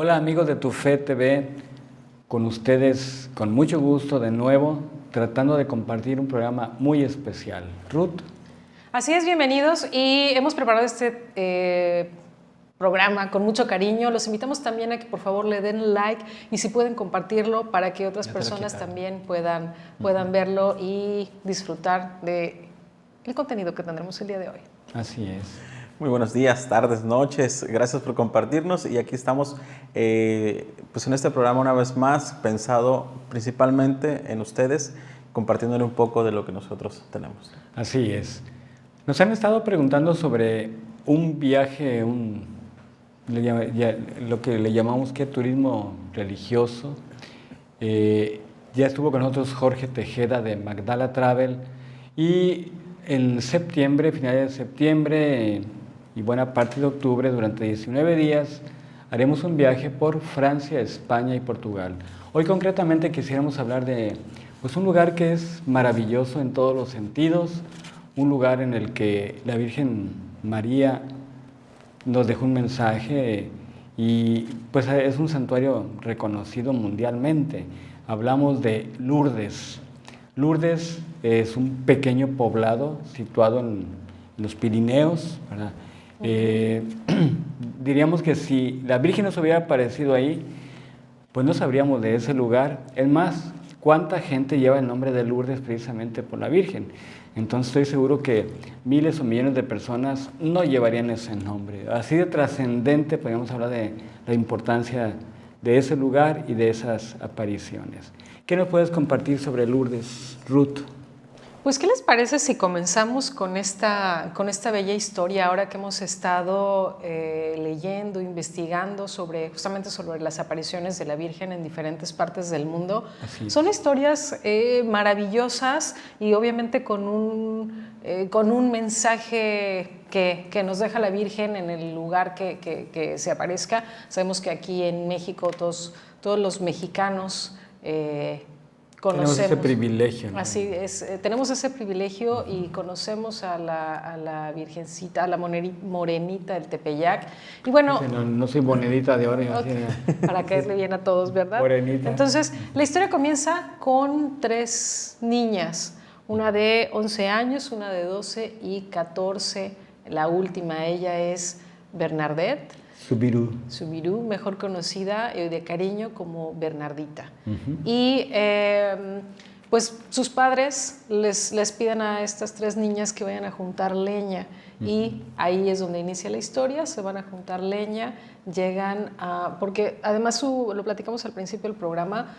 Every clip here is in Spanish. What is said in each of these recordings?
Hola amigos de Tu Fe TV, con ustedes con mucho gusto de nuevo, tratando de compartir un programa muy especial. Ruth. Así es, bienvenidos y hemos preparado este programa con mucho cariño. Los invitamos también a que por favor le den like y si pueden compartirlo para que otras personas también puedan verlo y disfrutar del contenido que tendremos el día de hoy. Así es. Muy buenos días, tardes, noches. Gracias por compartirnos y aquí estamos pues en este programa una vez más pensado principalmente en ustedes, compartiéndole un poco de lo que nosotros tenemos. Así es. Nos han estado preguntando sobre un viaje, lo que le llamamos que turismo religioso. Ya estuvo con nosotros Jorge Tejeda de Magdala Travel y en septiembre, finales de septiembre y buena parte de octubre, durante 19 días, haremos un viaje por Francia, España y Portugal. Hoy concretamente quisiéramos hablar de un lugar que es maravilloso en todos los sentidos, un lugar en el que la Virgen María nos dejó un mensaje y pues es un santuario reconocido mundialmente. Hablamos de Lourdes. Lourdes es un pequeño poblado situado en los Pirineos, ¿verdad? Diríamos que si la Virgen nos hubiera aparecido ahí, pues no sabríamos de ese lugar. Es más, ¿cuánta gente lleva el nombre de Lourdes precisamente por la Virgen? Entonces estoy seguro que miles o millones de personas no llevarían ese nombre. Así de trascendente podríamos hablar de la importancia de ese lugar y de esas apariciones. ¿Qué nos puedes compartir sobre Lourdes, Ruth? Pues, ¿qué les parece si comenzamos con esta bella historia ahora que hemos estado leyendo, investigando justamente sobre las apariciones de la Virgen en diferentes partes del mundo? Son historias maravillosas y obviamente con un mensaje que nos deja la Virgen en el lugar que se aparezca. Sabemos que aquí en México todos los mexicanos tenemos ese privilegio, ¿no? Así es, tenemos ese privilegio y conocemos a la Virgencita, a la Morenita del Tepeyac. Y bueno, no soy monedita de oro. Para caerle bien a todos, ¿verdad? Morenita. Entonces, la historia comienza con 3 niñas, una de 11 años, una de 12 y 14. La última, ella es Bernadette. Subirú, mejor conocida de cariño como Bernardita. Y pues sus padres les piden a estas 3 niñas que vayan a juntar leña y ahí es donde inicia la historia, se van a juntar leña, llegan a... porque además lo platicamos al principio del programa,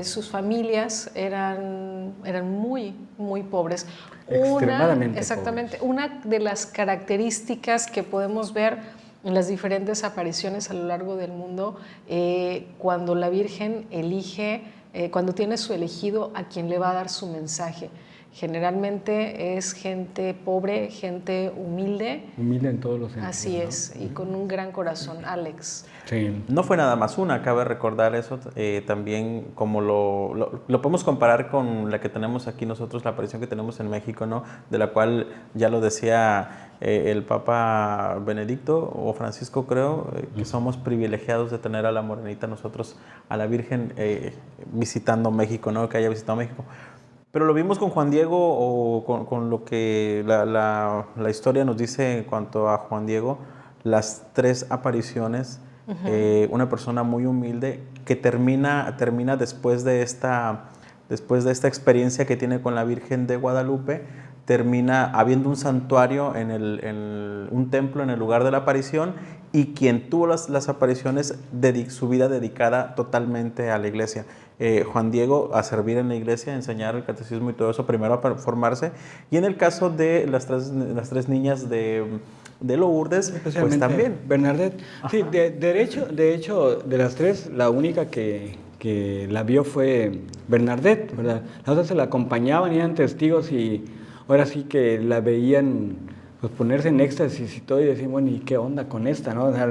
sus familias eran muy, muy pobres. Extremadamente exactamente, pobres. Una de las características que podemos ver en las diferentes apariciones a lo largo del mundo, cuando la Virgen elige, cuando tiene su elegido a quien le va a dar su mensaje. Generalmente es gente pobre, gente humilde. Humilde en todos los sentidos. Así es, ¿no? Y con un gran corazón. Alex. Sí. No fue nada más una, cabe recordar eso, también como lo podemos comparar con la que tenemos aquí nosotros, la aparición que tenemos en México, ¿no? De la cual ya lo decía el Papa Benedicto o Francisco, creo, que somos privilegiados de tener a la Morenita nosotros, a la Virgen visitando México, ¿no? Que haya visitado México. Pero lo vimos con Juan Diego o con lo que la historia nos dice en cuanto a Juan Diego, las 3 apariciones, una persona muy humilde que termina después de esta experiencia que tiene con la Virgen de Guadalupe, termina habiendo un santuario un templo en el lugar de la aparición y quien tuvo las apariciones, su vida dedicada totalmente a la iglesia. Juan Diego a servir en la iglesia, a enseñar el catecismo y todo eso, primero a formarse. Y en el caso de las tres niñas de Lourdes, pues también. Bernadette. Sí, de hecho, de las 3, la única que la vio fue Bernadette, ¿verdad? Las otras se la acompañaban y eran testigos y ahora sí que la veían pues ponerse en éxtasis y todo y decían, bueno, ¿y qué onda con esta, no? O sea,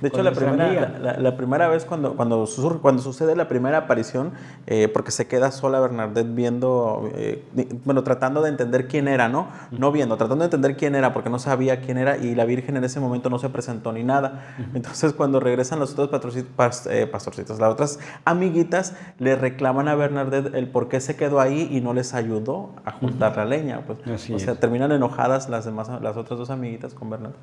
De hecho, con nuestra amiga. la primera vez cuando sucede la primera aparición, porque se queda sola Bernadette viendo, bueno, tratando de entender quién era, ¿no? No viendo, tratando de entender quién era, porque no sabía quién era y la Virgen en ese momento no se presentó ni nada. Entonces, cuando regresan los otros pastorcitos, las otras amiguitas, le reclaman a Bernadette el por qué se quedó ahí y no les ayudó a juntar la leña. Pues, o sea, terminan enojadas las otras dos amiguitas con Bernadette.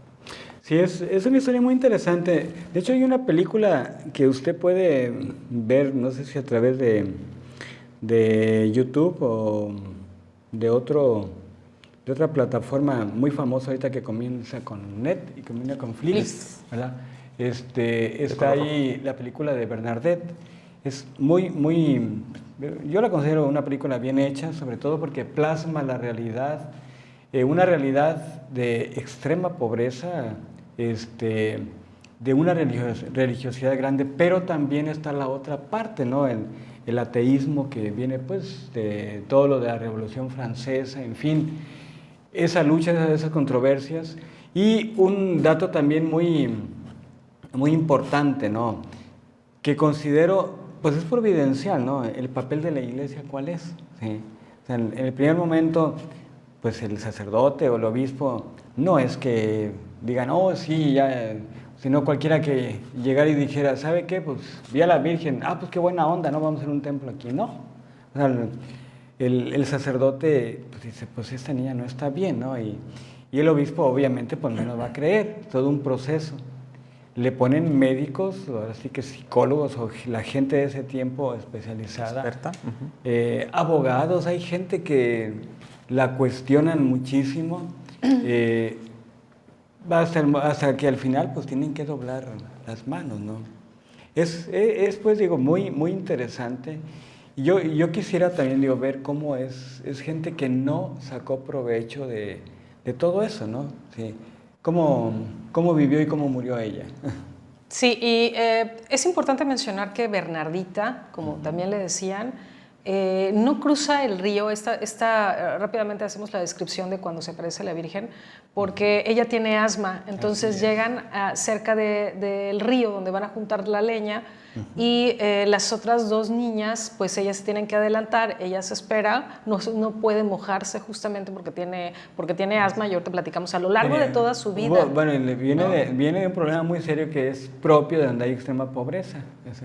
Sí, es una historia muy interesante. De hecho, hay una película que usted puede ver, no sé si a través de YouTube o de otra plataforma muy famosa ahorita que comienza con Net y comienza con Flix, ¿verdad? Está ahí la película de Bernadette. Es yo la considero una película bien hecha, sobre todo porque plasma la realidad, una realidad de extrema pobreza, de una religiosidad grande, pero también está la otra parte, ¿no? El ateísmo que viene pues de todo lo de la Revolución Francesa, en fin, esa lucha, esas controversias. Y un dato también muy importante, ¿no? Que considero, pues es providencial, ¿no? El papel de la Iglesia, ¿cuál es? ¿Sí? O sea, en el primer momento, pues el sacerdote o el obispo no es que digan, oh, sí, ya, sino cualquiera que llegara y dijera, ¿sabe qué? Pues vi a la Virgen, pues qué buena onda, ¿no? Vamos a hacer un templo aquí. No. O sea, el sacerdote pues dice, pues esta niña no está bien, ¿no? Y el obispo obviamente pues menos va a creer, todo un proceso. Le ponen médicos, ahora sí que psicólogos o la gente de ese tiempo especializada, experta, abogados, hay gente que la cuestionan muchísimo, hasta que al final pues tienen que doblar las manos, ¿no? Es pues digo muy interesante. Y yo quisiera también ver cómo es gente que no sacó provecho de todo eso, ¿no? Sí. ¿Cómo vivió y cómo murió ella? Sí, y es importante mencionar que Bernardita, como también le decían, no cruza el río. Rápidamente hacemos la descripción de cuando se aparece la Virgen, porque ella tiene asma, entonces llegan cerca del río donde van a juntar la leña, y las otras dos niñas, pues ellas se tienen que adelantar, ella se espera, no puede mojarse justamente porque tiene asma, y ahorita platicamos a lo largo de toda su vida. Bueno, viene de un problema muy serio que es propio de donde hay extrema pobreza,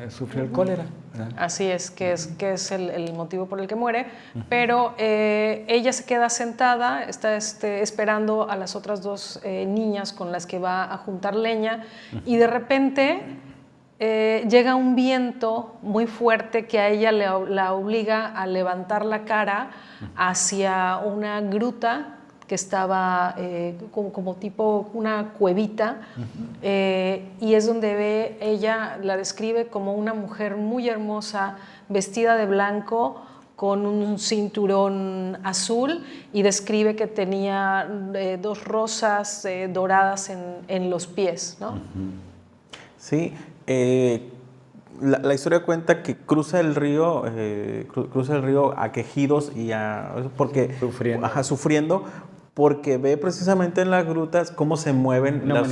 sufrió el cólera, ¿verdad? Así es, que es el motivo por el que muere, pero ella se queda sentada, está esperando a las otras dos niñas con las que va a juntar leña, y de repente llega un viento muy fuerte que a ella la obliga a levantar la cara hacia una gruta que estaba como tipo una cuevita, y es donde ella la describe como una mujer muy hermosa, vestida de blanco, con un cinturón azul, y describe que tenía dos rosas doradas en los pies, ¿no? Sí, la historia cuenta que cruza el río a quejidos y porque sufriendo, porque ve precisamente en las grutas cómo se mueven los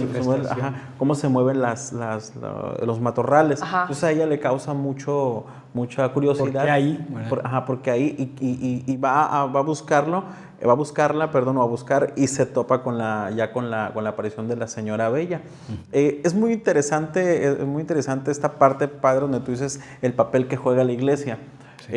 matorrales. Entonces a ella le causa mucha curiosidad. ¿Por qué ahí? Porque ahí y va a buscarla, y se topa con la aparición de la señora Bella. Es muy interesante esta parte, padre, donde tú dices el papel que juega la Iglesia. Sí.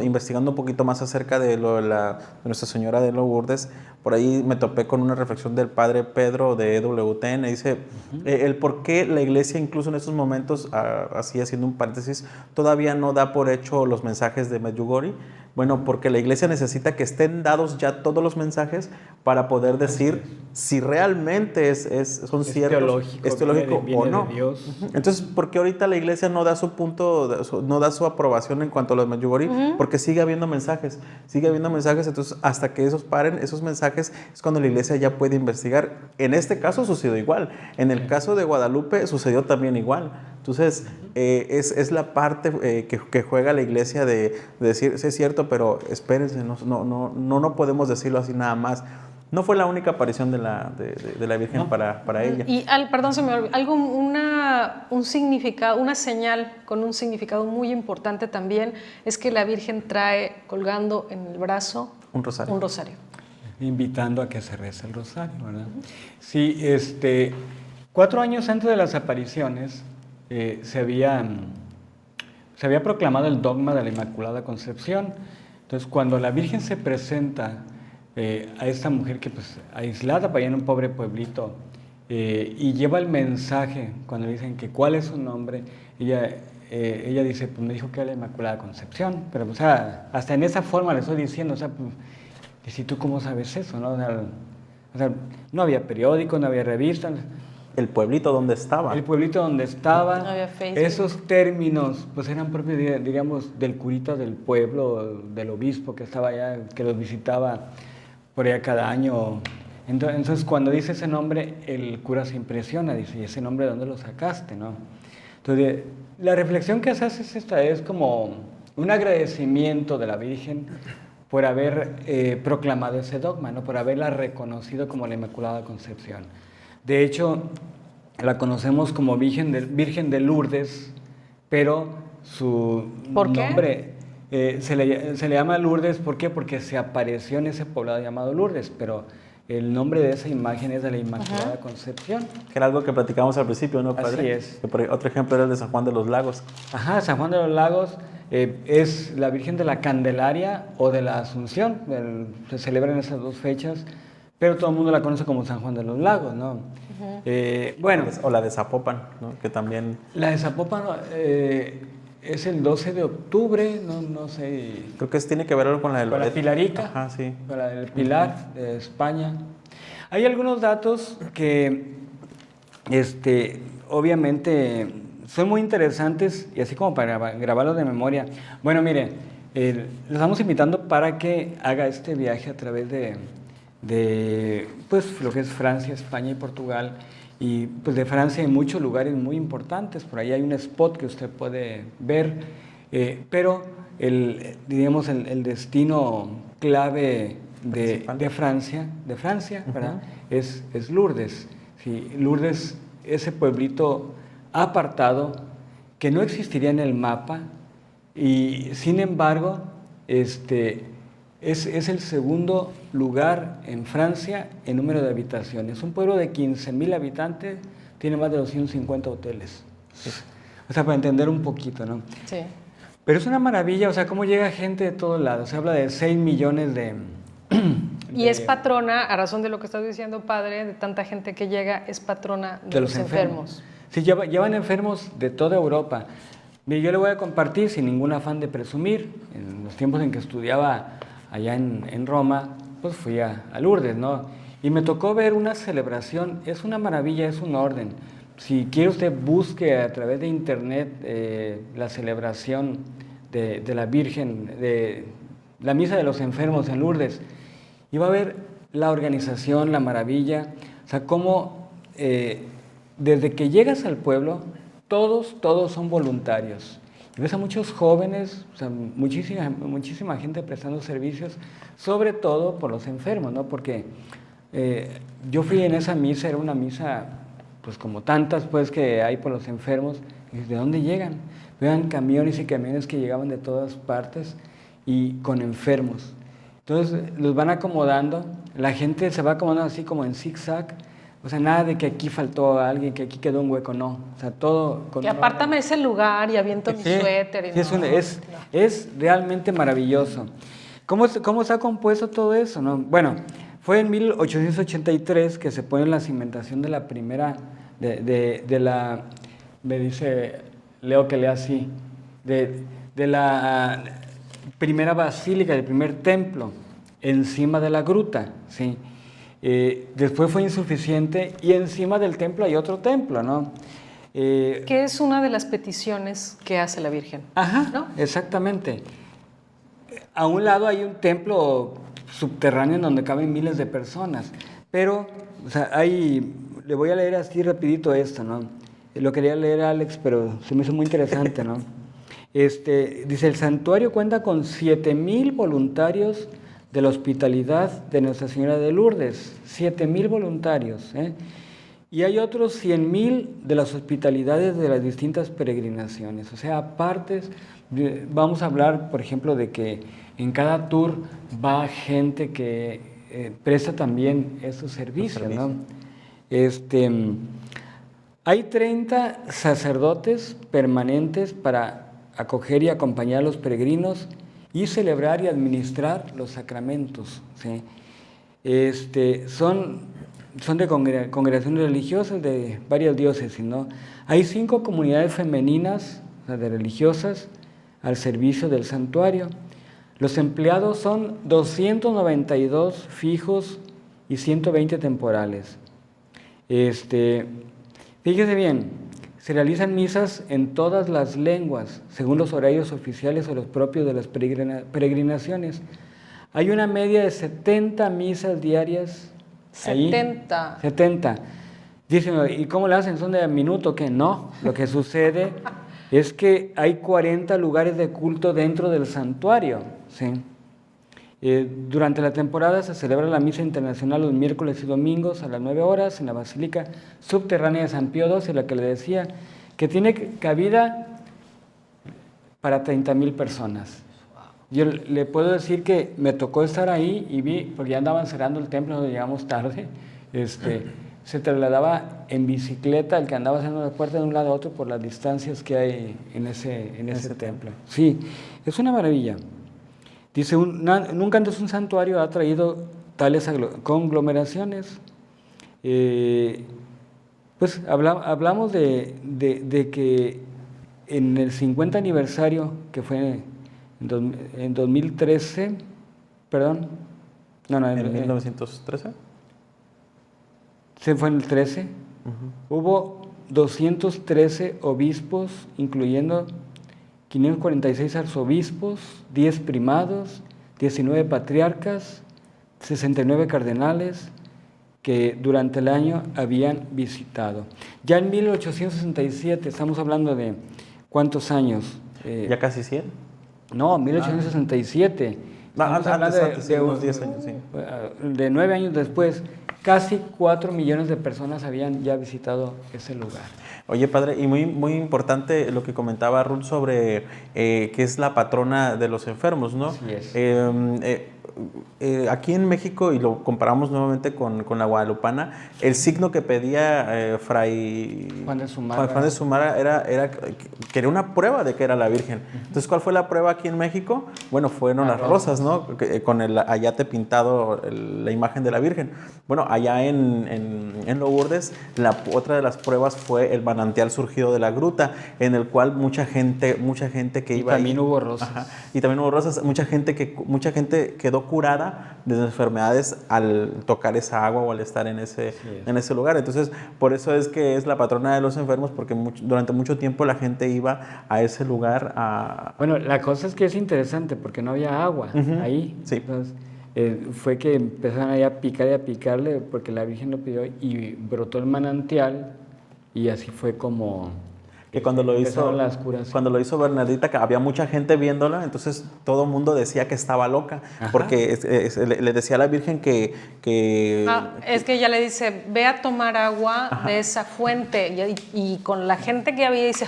Investigando un poquito más acerca de Nuestra Señora de Lourdes, por ahí me topé con una reflexión del padre Pedro de EWTN. Dice el por qué la Iglesia, incluso en estos momentos, así haciendo un paréntesis, todavía no da por hecho los mensajes de Medjugorje. Bueno, porque la Iglesia necesita que estén dados ya todos los mensajes para poder decir si realmente son ciertos, es teológico o no. Entonces, ¿por qué ahorita la Iglesia no da su aprobación en cuanto a los Medjugorje? Porque sigue habiendo mensajes. Entonces, hasta que esos paren, esos mensajes, es cuando la Iglesia ya puede investigar. En este caso sucedió igual. En el caso de Guadalupe sucedió también igual. Entonces, es la parte que juega la Iglesia de decir, sí es cierto, pero espérense, no podemos decirlo así nada más. No fue la única aparición de la Virgen para ella. Y, perdón, se me olvidó, un significado, una señal con un significado muy importante también es que la Virgen trae colgando en el brazo un rosario. Un rosario. Invitando a que se rece el rosario, ¿verdad? Sí, 4 años antes de las apariciones se había proclamado el dogma de la Inmaculada Concepción. Entonces, cuando la Virgen se presenta a esta mujer que pues aislada para allá en un pobre pueblito y lleva el mensaje, cuando dicen que cuál es su nombre, ella dice, pues me dijo que era la Inmaculada Concepción, pero o sea, hasta en esa forma le estoy diciendo, o sea, pues, ¿y si tú cómo sabes eso? ¿No? O sea, no había periódicos, no había revistas. El pueblito donde estaba. El pueblito donde estaba. No había Facebook. Esos términos, pues eran propios, diríamos, del curita del pueblo, del obispo que estaba allá, que los visitaba por allá cada año. Entonces, cuando dice ese nombre, el cura se impresiona, dice, ¿y ese nombre de dónde lo sacaste? ¿No? Entonces, la reflexión que se hace es como un agradecimiento de la Virgen por haber proclamado ese dogma, ¿no? Por haberla reconocido como la Inmaculada Concepción. De hecho, la conocemos como Virgen de Lourdes, pero su nombre se le llama Lourdes. ¿Por qué? Porque se apareció en ese poblado llamado Lourdes, pero el nombre de esa imagen es de la Inmaculada Concepción. Que era algo que platicamos al principio, ¿no, padre? Así es. Otro ejemplo era el de San Juan de los Lagos. Ajá, San Juan de los Lagos es la Virgen de la Candelaria o de la Asunción. Se celebran esas dos fechas, pero todo el mundo la conoce como San Juan de los Lagos, ¿no? Bueno. O la de Zapopan, ¿no? Que también... La de Zapopan es el 12 de octubre, no sé. Creo que tiene que ver algo con la de Pilarica. Ajá, sí. Con la del Pilar, de España. Hay algunos datos que, obviamente, son muy interesantes y así como para grabarlos de memoria. Bueno, mire, los estamos invitando para que haga este viaje a través de pues, lo que es Francia, España y Portugal. Y pues de Francia hay muchos lugares muy importantes, por ahí hay un spot que usted puede ver, pero diríamos el destino clave de Francia, ¿verdad? Es Lourdes. Sí, Lourdes, ese pueblito apartado que no existiría en el mapa y sin embargo es el segundo lugar en Francia en número de habitaciones. Un pueblo de 15,000 habitantes tiene más de 250 hoteles. Sí. O sea, para entender un poquito, ¿no? Sí. Pero es una maravilla, o sea, cómo llega gente de todos lados. Se habla de 6 millones de... Y es patrona, a razón de lo que estás diciendo, padre, de tanta gente que llega, es patrona de los enfermos. Sí, llevan enfermos de toda Europa. Mire, yo le voy a compartir, sin ningún afán de presumir, en los tiempos en que estudiaba allá en Roma, pues fui a Lourdes, ¿no? Y me tocó ver una celebración, es una maravilla, es un orden. Si quiere usted busque a través de internet la celebración de la Virgen, de la Misa de los Enfermos en Lourdes, y va a ver la organización, la maravilla, o sea, cómo desde que llegas al pueblo, todos son voluntarios. Y ves a muchos jóvenes, o sea, muchísima gente prestando servicios, sobre todo por los enfermos, ¿no? Porque yo fui en esa misa, era una misa, pues como tantas pues que hay por los enfermos, y ¿de dónde llegan? Vean camiones y camiones que llegaban de todas partes y con enfermos. Entonces los van acomodando, la gente se va acomodando así como en zigzag. O sea, nada de que aquí faltó alguien, que aquí quedó un hueco, no. O sea, todo... Y apártame ese lugar y aviento mi suéter. Y sí, es realmente maravilloso. ¿Cómo se ha compuesto todo eso? ¿No? Bueno, fue en 1883 que se pone la cimentación de la primera, me dice Leo que lea así, de la primera basílica, del primer templo, encima de la gruta, ¿sí? Después fue insuficiente y encima del templo hay otro templo, ¿no? Que es una de las peticiones que hace la Virgen. Ajá, ¿no? Exactamente. A un lado hay un templo subterráneo en donde caben miles de personas, pero, o sea, le voy a leer así rapidito esto, ¿no? Lo quería leer Alex, pero se me hizo muy interesante, ¿no? Dice, el santuario cuenta con 7,000 voluntarios de la hospitalidad de Nuestra Señora de Lourdes, 7,000 voluntarios, ¿eh? Y hay otros 100,000 de las hospitalidades de las distintas peregrinaciones. O sea, aparte, vamos a hablar, por ejemplo, de que en cada tour va gente que presta también esos servicios, ¿no? Hay 30 sacerdotes permanentes para acoger y acompañar a los peregrinos y celebrar y administrar los sacramentos, ¿sí? Son de congregaciones religiosas de varias diócesis, ¿no? Hay 5 comunidades femeninas, o sea, de religiosas, al servicio del santuario. Los empleados son 292 fijos y 120 temporales. Fíjese bien, se realizan misas en todas las lenguas, según los horarios oficiales o los propios de las peregrinaciones. Hay una media de 70 misas diarias. 70. Ahí, 70. Dicen, ¿y cómo lo hacen? ¿Son de minuto? ¿Qué? No, lo que sucede es que hay 40 lugares de culto dentro del santuario, ¿sí? Durante la temporada se celebra la misa internacional los miércoles y domingos a las 9 horas en la Basílica Subterránea de San Pío XII, la que le decía, que tiene cabida para 30,000 personas. Yo le puedo decir que me tocó estar ahí y vi, porque ya andaban cerrando el templo, donde llegamos tarde, se trasladaba en bicicleta el que andaba haciendo la puerta de un lado a otro por las distancias que hay en ese templo. Sí, es una maravilla. Dice, nunca antes un santuario ha traído tales conglomeraciones. Pues hablamos de que en el 50 aniversario, que fue en 2013, perdón, ¿En 1913? Se fue en el 13, hubo 213 obispos, incluyendo 546 arzobispos, 10 primados, 19 patriarcas, 69 cardenales que durante el año habían visitado. Ya en 1867, estamos hablando de ¿cuántos años? ¿Ya casi 100? No, 1867. Antes, unos 10 años, sí. De 9 años después, casi 4 millones de personas habían ya visitado ese lugar. Oye, padre, y muy importante lo que comentaba Ruth sobre que es la patrona de los enfermos, ¿no? Así es. Aquí en México, y lo comparamos nuevamente con la guadalupana, el signo que pedía Fray Juan de Zumara era que era una prueba de que era la Virgen. Entonces, ¿cuál fue la prueba aquí en México? Bueno, fueron las rosas, ¿no? Con el ayate pintado, la imagen de la Virgen. Bueno, allá en Lourdes, otra de las pruebas fue el manantial surgido de la gruta, en el cual mucha gente que iba también ahí, hubo rosas. Ajá, y también hubo rosas. Mucha gente quedó curada de enfermedades al tocar esa agua o al estar en ese lugar. Entonces, por eso es que es la patrona de los enfermos, porque durante mucho tiempo la gente iba a ese lugar a... Bueno, la cosa es que es interesante porque no había agua ahí. Sí. Entonces, fue que empezaron ahí a picar y a picarle porque la Virgen lo pidió y brotó el manantial y así fue como... Que cuando lo hizo Bernardita, que había mucha gente viéndola, entonces todo el mundo decía que estaba loca, porque le decía a la Virgen que es que ella le dice, ve a tomar agua de esa fuente, y con la gente que había dice,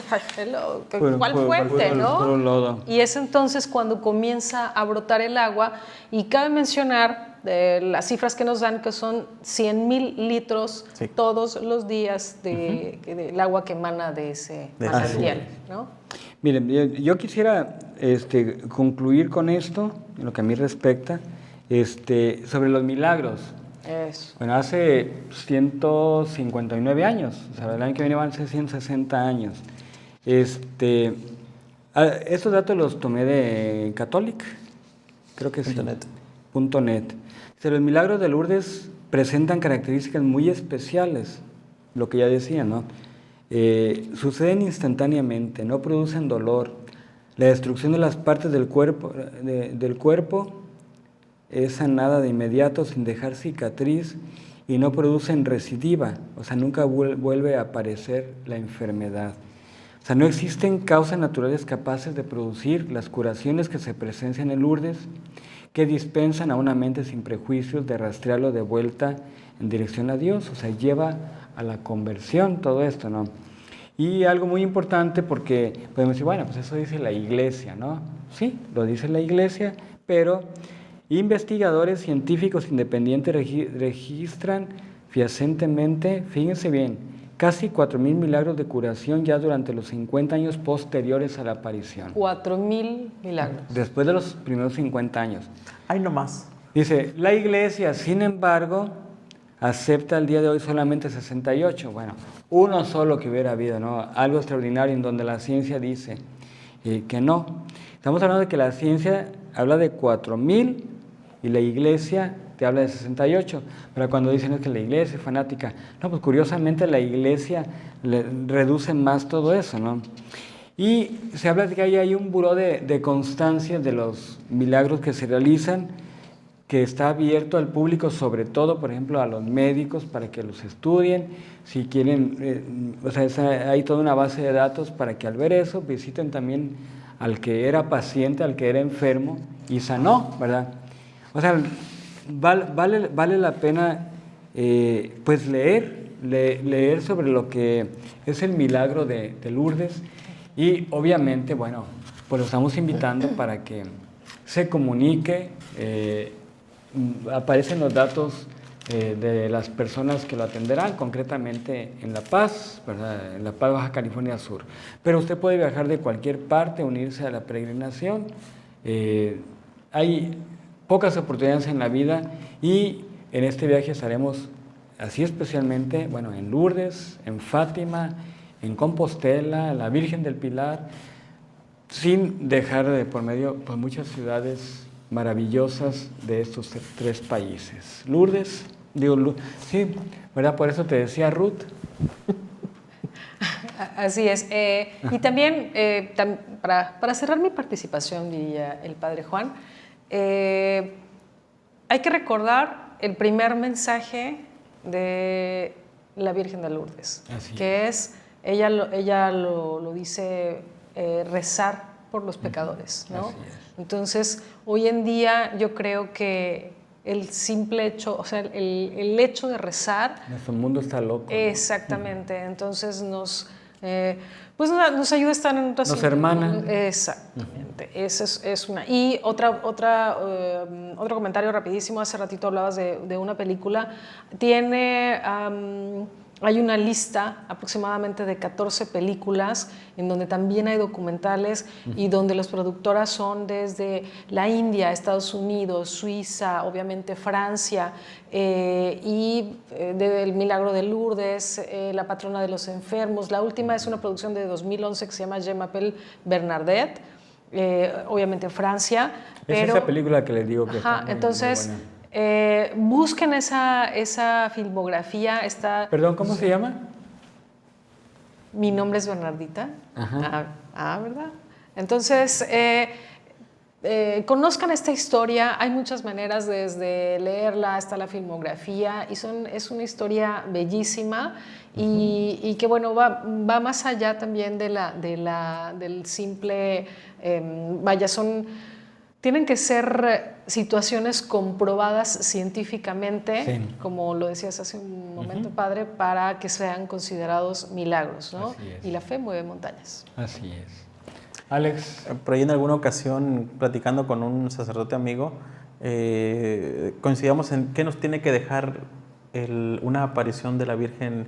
¿cuál fuente, no? Y es entonces cuando comienza a brotar el agua, y cabe mencionar las cifras que nos dan, que son 100,000 litros todos los días del agua que emana de ese manantial, ¿no? Miren, yo quisiera concluir con esto, en lo que a mí respecta, sobre los milagros. Eso. Bueno, hace 159 años, o sea, el año que viene van a ser 160 años. Estos datos los tomé de Catholic, creo que sí. .net. Los milagros de Lourdes presentan características muy especiales, lo que ya decía, ¿no? Suceden instantáneamente, no producen dolor. La destrucción de las partes del cuerpo es sanada de inmediato sin dejar cicatriz y no producen recidiva, o sea, nunca vuelve a aparecer la enfermedad. O sea, no existen causas naturales capaces de producir las curaciones que se presencian en Lourdes, que dispensan a una mente sin prejuicios de rastrearlo de vuelta en dirección a Dios, o sea, lleva a la conversión todo esto, ¿no? Y algo muy importante porque podemos decir, bueno, pues eso dice la Iglesia, ¿no? Sí, lo dice la Iglesia, pero investigadores científicos independientes registran fehacientemente, fíjense bien, casi 4.000 milagros de curación ya durante los 50 años posteriores a la aparición. 4.000 milagros. Después de los primeros 50 años. Ay, no más. Dice, la Iglesia, sin embargo, acepta al día de hoy solamente 68. Bueno, uno solo que hubiera habido, ¿no? Algo extraordinario en donde la ciencia dice que no. Estamos hablando de que la ciencia habla de 4.000 y la Iglesia te habla de 68. Pero cuando dicen que la Iglesia es fanática, no, pues curiosamente la Iglesia reduce más todo eso, ¿no? Y se habla de que hay un buró de constancia de los milagros que se realizan, que está abierto al público, sobre todo, por ejemplo, a los médicos para que los estudien. Si quieren, o sea, hay toda una base de datos para que al ver eso visiten también al que era paciente, al que era enfermo y sanó, ¿verdad? O sea, vale la pena pues leer sobre lo que es el milagro de Lourdes y obviamente, bueno, pues lo estamos invitando para que se comunique. Aparecen los datos de las personas que lo atenderán, concretamente en La Paz, ¿verdad? En La Paz, Baja California Sur. Pero usted puede viajar de cualquier parte, unirse a la peregrinación. Hay pocas oportunidades en la vida y en este viaje estaremos así especialmente, bueno, en Lourdes, en Fátima, en Compostela, la Virgen del Pilar, sin dejar de por medio pues, muchas ciudades maravillosas de estos 3 países. Lourdes, sí, ¿verdad? Por eso te decía Ruth. Así es. Y también, para cerrar mi participación, diría el Padre Juan, hay que recordar el primer mensaje de la Virgen de Lourdes, que es, ella lo dice, rezar por los pecadores, ¿no? Entonces, hoy en día yo creo que el simple hecho, o sea, el hecho de rezar... Nuestro mundo está loco. Exactamente, ¿no? Entonces nos ayuda a estar en otras... Nos hermana. Exactamente, esa es una. Y otro comentario rapidísimo, hace ratito hablabas de una película, hay una lista aproximadamente de 14 películas en donde también hay documentales y donde las productoras son desde la India, Estados Unidos, Suiza, obviamente Francia, y del Milagro de Lourdes, la patrona de los enfermos. La última es una producción de 2011 que se llama Je m'appelle Bernadette, obviamente Francia. Es esa película que les digo que está muy, entonces, muy buena. Busquen esa filmografía. Perdón, ¿cómo se llama? Mi nombre es Bernardita. Ajá. ¿Verdad? Entonces, conozcan esta historia. Hay muchas maneras desde leerla hasta la filmografía y es una historia bellísima y que bueno, va más allá también del simple, tienen que ser situaciones comprobadas científicamente, sí, como lo decías hace un momento, Padre, para que sean considerados milagros, ¿no? Y la fe mueve montañas. Así es. Alex. Por ahí en alguna ocasión, platicando con un sacerdote amigo, coincidíamos en qué nos tiene que dejar una aparición de la Virgen,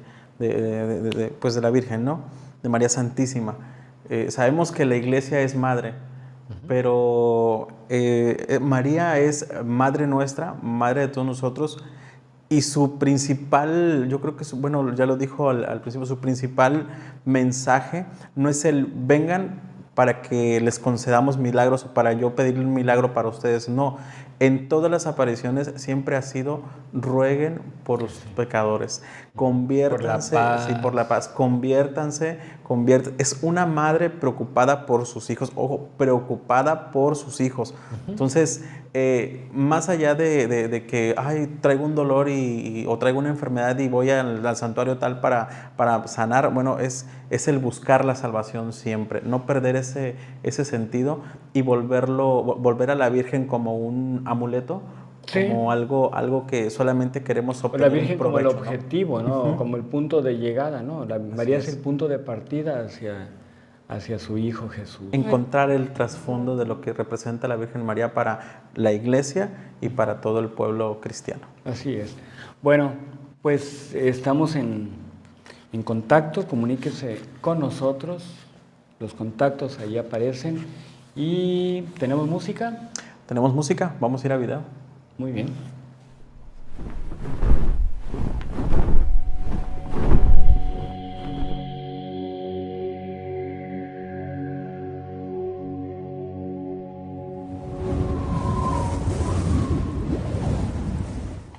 pues de la Virgen, ¿no? De María Santísima. Sabemos que la Iglesia es madre, pero María es madre nuestra, madre de todos nosotros, y su principal, yo creo que, bueno, ya lo dijo al principio, su principal mensaje no es el vengan para que les concedamos milagros o para yo pedirle un milagro para ustedes, no. En todas las apariciones siempre ha sido rueguen por los pecadores, conviértanse, por la paz, conviértanse. Es una madre preocupada por sus hijos, ojo, preocupada por sus hijos. Entonces, más allá de que traigo un dolor o traigo una enfermedad y voy al santuario tal para sanar, bueno, es el buscar la salvación siempre, no perder ese sentido y volver a la Virgen como un amuleto, Sí. como algo que solamente queremos O obtener la Virgen un provecho, como el objetivo, ¿no? Como el punto de llegada, ¿no? María es el punto de partida hacia su Hijo Jesús. Encontrar el trasfondo de lo que representa la Virgen María para la Iglesia y para todo el pueblo cristiano. Así es. Bueno, pues estamos en contacto, comuníquese con nosotros, los contactos ahí aparecen. ¿Y tenemos música? ¿Tenemos música? Vamos a ir a video. Muy bien.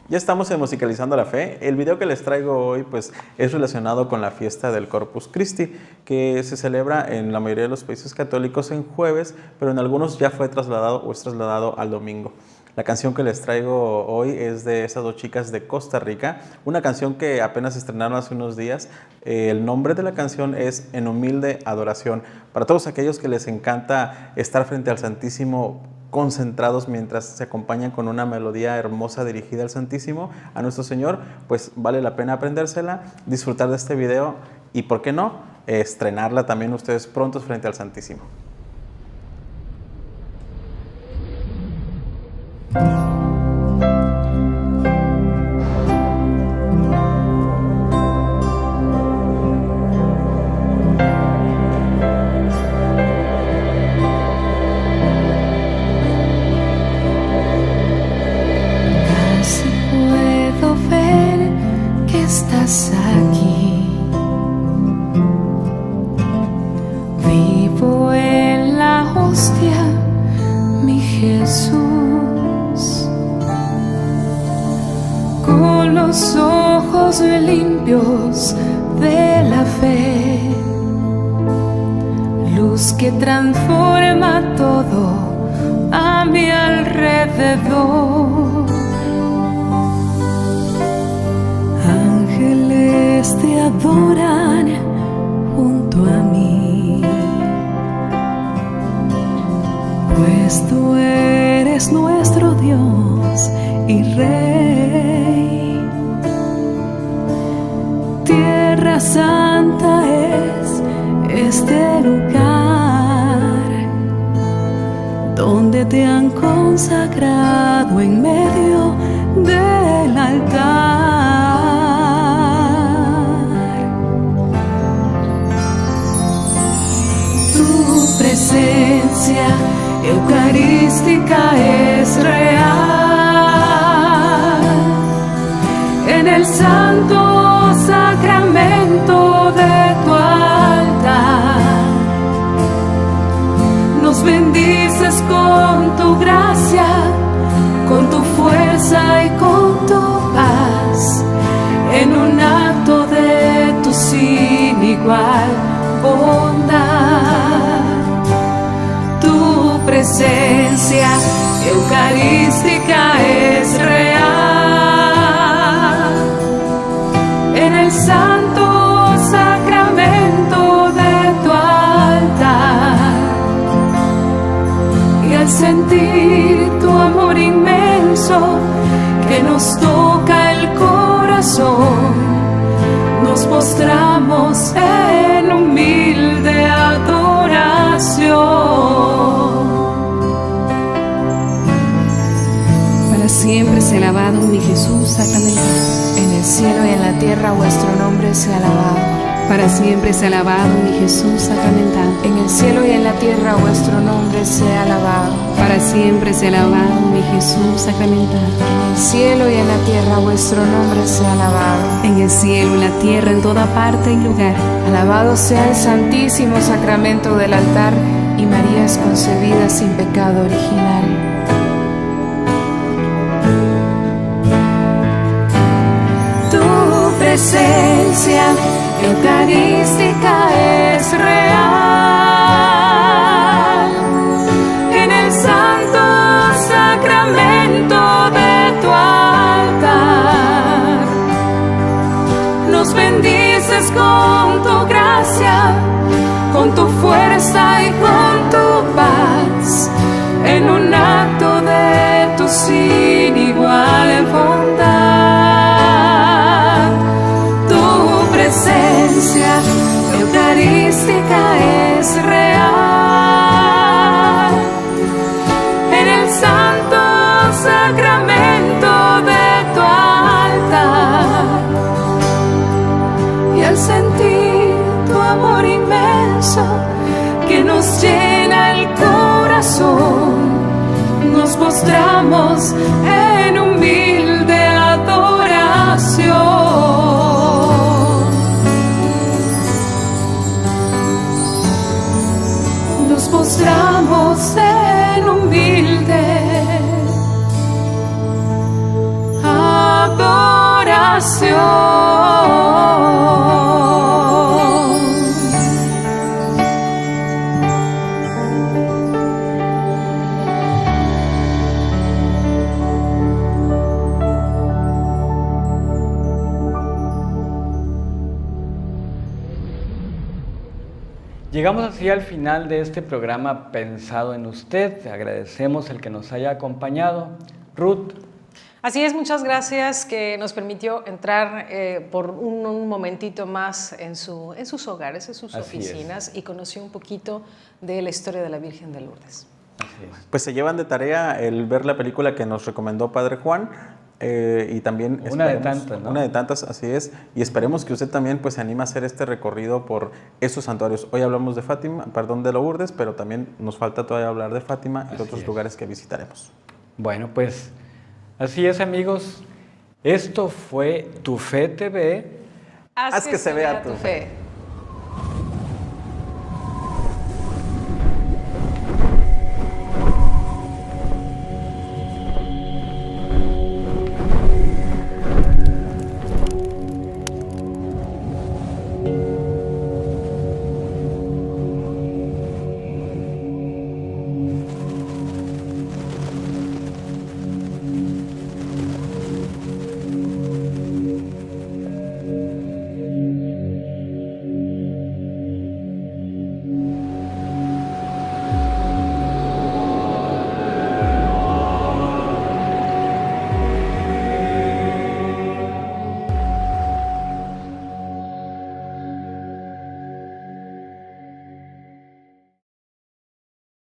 Ya estamos en Musicalizando la Fe. El video que les traigo hoy pues, es relacionado con la fiesta del Corpus Christi, que se celebra en la mayoría de los países católicos en jueves, pero en algunos ya fue trasladado o es trasladado al domingo. La canción que les traigo hoy es de esas dos chicas de Costa Rica, una canción que apenas estrenaron hace unos días. El nombre de la canción es En Humilde Adoración. Para todos aquellos que les encanta estar frente al Santísimo concentrados mientras se acompañan con una melodía hermosa dirigida al Santísimo, a nuestro Señor, pues vale la pena aprendérsela, disfrutar de este video y, ¿por qué no?, estrenarla también ustedes prontos frente al Santísimo. Estás aquí, vivo en la hostia, mi Jesús, con los ojos limpios de la fe, luz que transforma todo a mi alrededor. Ángeles te adoran junto a mí, pues tú eres nuestro Dios y Rey. Tierra Santa es este lugar donde te han consagrado en medio del altar. Presencia eucarística es real en el santo sacramento de tu altar. Nos bendices con tu gracia, con tu fuerza y con tu paz, en un acto de tu sin igual bondad. Presencia eucarística es real en el santo sacramento de tu altar, y al sentir tu amor inmenso que nos toca el corazón, nos postramos en humilde adoración. Siempre sea alabado mi Jesús sacramental. En el cielo y en la tierra vuestro nombre sea alabado. Para siempre sea alabado mi Jesús sacramental. En el cielo y en la tierra vuestro nombre sea alabado. Para siempre sea alabado mi Jesús sacramental. En el cielo y en la tierra vuestro nombre sea alabado. En el cielo, en la tierra, en toda parte y lugar. Alabado sea el santísimo sacramento del altar, y María es concebida sin pecado original. Presencia eucarística es real en el santo sacramento de tu altar. Nos bendices con tu gracia, con tu fuerza y con tu paz, en un acto de tu sin igual bondad. Tu presencia eucarística es real. En el santo sacramento de tu altar, y al sentir tu amor inmenso que nos llena el corazón, nos postramos en humilde adoración. Nos postramos en humilde adoración. Llegamos así al final de este programa Pensado en Usted. Agradecemos el que nos haya acompañado. Ruth. Así es, muchas gracias que nos permitió entrar por un momentito más en sus hogares, en sus oficinas y conoció un poquito de la historia de la Virgen de Lourdes. Así es. Pues se llevan de tarea el ver la película que nos recomendó Padre Juan. Y también una de tantas, ¿no? Una de tantas, así es. Y esperemos que usted también pues se anime a hacer este recorrido por esos santuarios. Hoy hablamos de Fátima, perdón, de Lourdes, pero también nos falta todavía hablar de Fátima y de otros lugares que visitaremos. Bueno, pues así es, amigos. Esto fue Tu Fe TV. Haz que se vea tu fe.